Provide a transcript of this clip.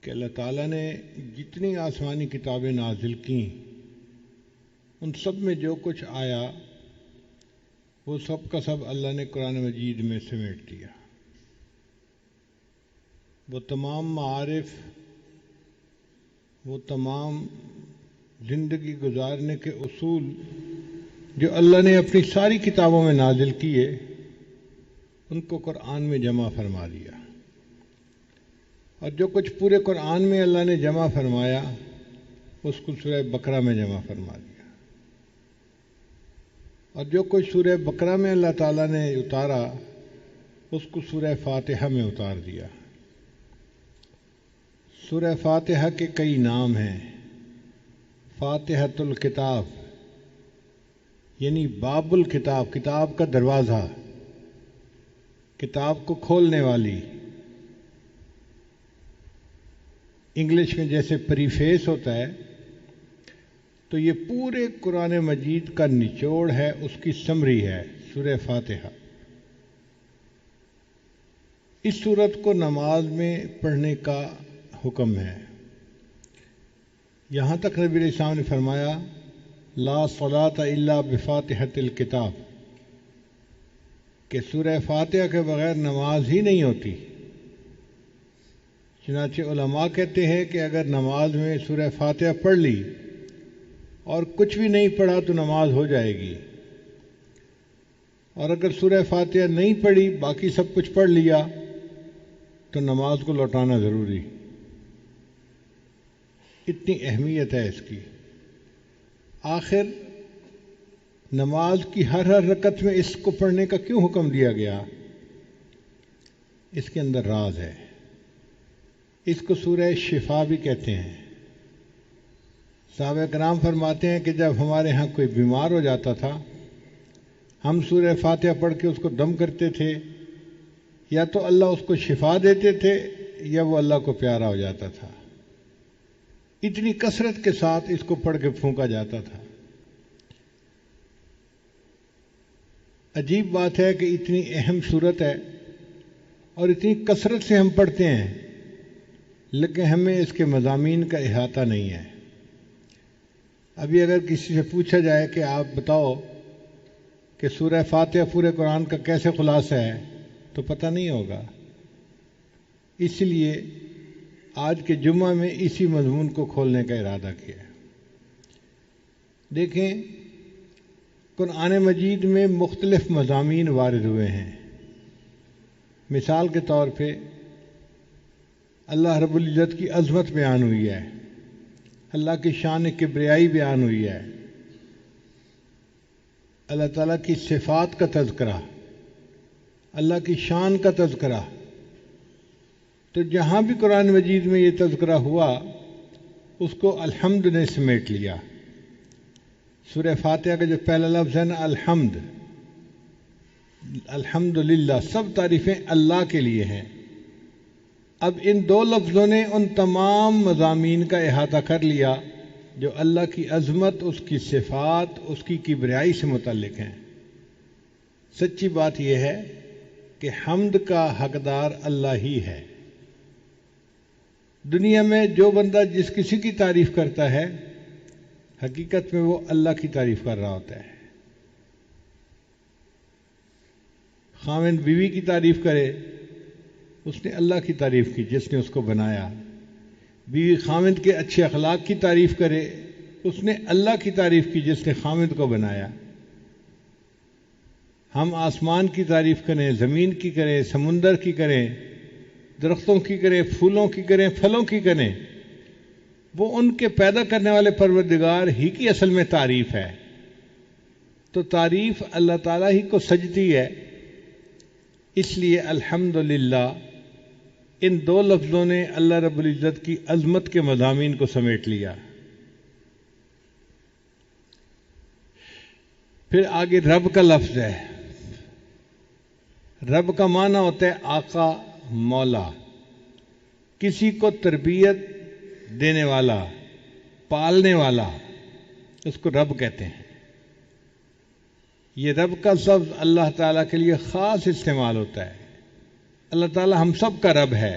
کہ اللہ تعالیٰ نے جتنی آسمانی کتابیں نازل کیں ان سب میں جو کچھ آیا وہ سب کا سب اللہ نے قرآن مجید میں سمیٹ دیا۔ وہ تمام معارف، وہ تمام زندگی گزارنے کے اصول جو اللہ نے اپنی ساری کتابوں میں نازل کیے ان کو قرآن میں جمع فرما دیا، اور جو کچھ پورے قرآن میں اللہ نے جمع فرمایا اس کو سورہ بقرہ میں جمع فرما دیا، اور جو کچھ سورہ بقرہ میں اللہ تعالیٰ نے اتارا اس کو سورہ فاتحہ میں اتار دیا۔ سورہ فاتحہ کے کئی نام ہیں۔ فاتحۃ الکتاب یعنی باب الکتاب، کتاب کا دروازہ، کتاب کو کھولنے والی۔ انگلش میں جیسے پریفیس ہوتا ہے تو یہ پورے قرآن مجید کا نچوڑ ہے، اس کی سمری ہے سورہ فاتحہ۔ اس سورت کو نماز میں پڑھنے کا حکم ہے۔ یہاں تک نبی علیہ السلام نے فرمایا لا صلاۃ الا بفاتحۃ الکتاب، کہ سورہ فاتحہ کے بغیر نماز ہی نہیں ہوتی۔ چنانچہ علماء کہتے ہیں کہ اگر نماز میں سورہ فاتحہ پڑھ لی اور کچھ بھی نہیں پڑھا تو نماز ہو جائے گی، اور اگر سورہ فاتحہ نہیں پڑھی باقی سب کچھ پڑھ لیا تو نماز کو لوٹانا ضروری۔ اتنی اہمیت ہے اس کی۔ آخر نماز کی ہر رکعت میں اس کو پڑھنے کا کیوں حکم دیا گیا؟ اس کے اندر راز ہے۔ اس کو سورہ شفا بھی کہتے ہیں۔ صحابہ کرام فرماتے ہیں کہ جب ہمارے ہاں کوئی بیمار ہو جاتا تھا ہم سورہ فاتحہ پڑھ کے اس کو دم کرتے تھے، یا تو اللہ اس کو شفا دیتے تھے یا وہ اللہ کو پیارا ہو جاتا تھا۔ اتنی کثرت کے ساتھ اس کو پڑھ کے پھونکا جاتا تھا۔ عجیب بات ہے کہ اتنی اہم صورت ہے اور اتنی کثرت سے ہم پڑھتے ہیں، لیکن ہمیں اس کے مضامین کا احاطہ نہیں ہے۔ ابھی اگر کسی سے پوچھا جائے کہ آپ بتاؤ کہ سورہ فاتحہ پورے قرآن کا کیسے خلاصہ ہے تو پتہ نہیں ہوگا۔ اس لیے آج کے جمعہ میں اسی مضمون کو کھولنے کا ارادہ کیا۔ دیکھیں، قرآن مجید میں مختلف مضامین وارد ہوئے ہیں۔ مثال کے طور پہ اللہ رب العزت کی عظمت بیان ہوئی ہے، اللہ کی شان کبریائی بیان ہوئی ہے، اللہ تعالیٰ کی صفات کا تذکرہ، اللہ کی شان کا تذکرہ۔ تو جہاں بھی قرآن مجید میں یہ تذکرہ ہوا اس کو الحمد نے سمیٹ لیا۔ سورہ فاتحہ کا جو پہلا لفظ ہے نا الحمد، الحمدللہ، سب تعریفیں اللہ کے لیے ہیں۔ اب ان دو لفظوں نے ان تمام مضامین کا احاطہ کر لیا جو اللہ کی عظمت، اس کی صفات، اس کی کبریائی سے متعلق ہیں۔ سچی بات یہ ہے کہ حمد کا حقدار اللہ ہی ہے۔ دنیا میں جو بندہ جس کسی کی تعریف کرتا ہے حقیقت میں وہ اللہ کی تعریف کر رہا ہوتا ہے۔ خاوند بیوی کی تعریف کرے اس نے اللہ کی تعریف کی جس نے اس کو بنایا۔ بیوی خاوند کے اچھے اخلاق کی تعریف کرے اس نے اللہ کی تعریف کی جس نے خاوند کو بنایا۔ ہم آسمان کی تعریف کریں، زمین کی کریں، سمندر کی کریں، درختوں کی کریں، پھولوں کی کریں، پھلوں کی کریں، وہ ان کے پیدا کرنے والے پروردگار ہی کی اصل میں تعریف ہے۔ تو تعریف اللہ تعالیٰ ہی کو سجتی ہے۔ اس لیے الحمدللہ ان دو لفظوں نے اللہ رب العزت کی عظمت کے مضامین کو سمیٹ لیا۔ پھر آگے رب کا لفظ ہے۔ رب کا معنی ہوتا ہے آقا، مولا، کسی کو تربیت دینے والا، پالنے والا، اس کو رب کہتے ہیں۔ یہ رب کا لفظ اللہ تعالیٰ کے لیے خاص استعمال ہوتا ہے۔ اللہ تعالیٰ ہم سب کا رب ہے۔